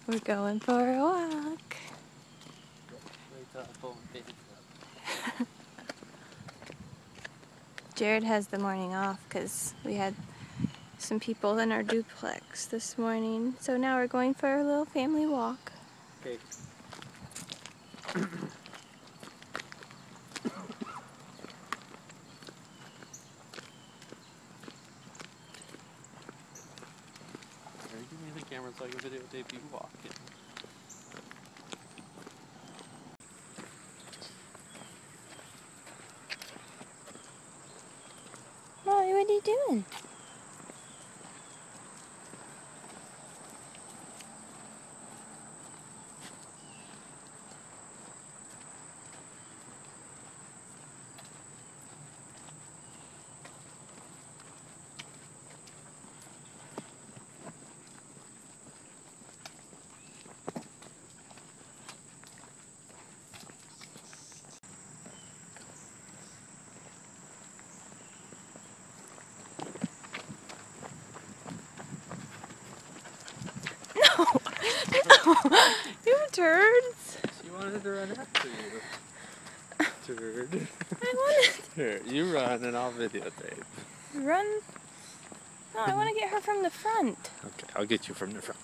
We're going for a walk. Jared has the morning off because we had some people in our duplex this morning. So now we're going for a little family walk. Okay. Give me the camera so I can videotape you walking. Molly, what are you doing? No! You turds! She wanted to run after you. Turd. I wanted Here, you run and I'll videotape. to run. No, I want to get her from the front. Okay, I'll get you from the front.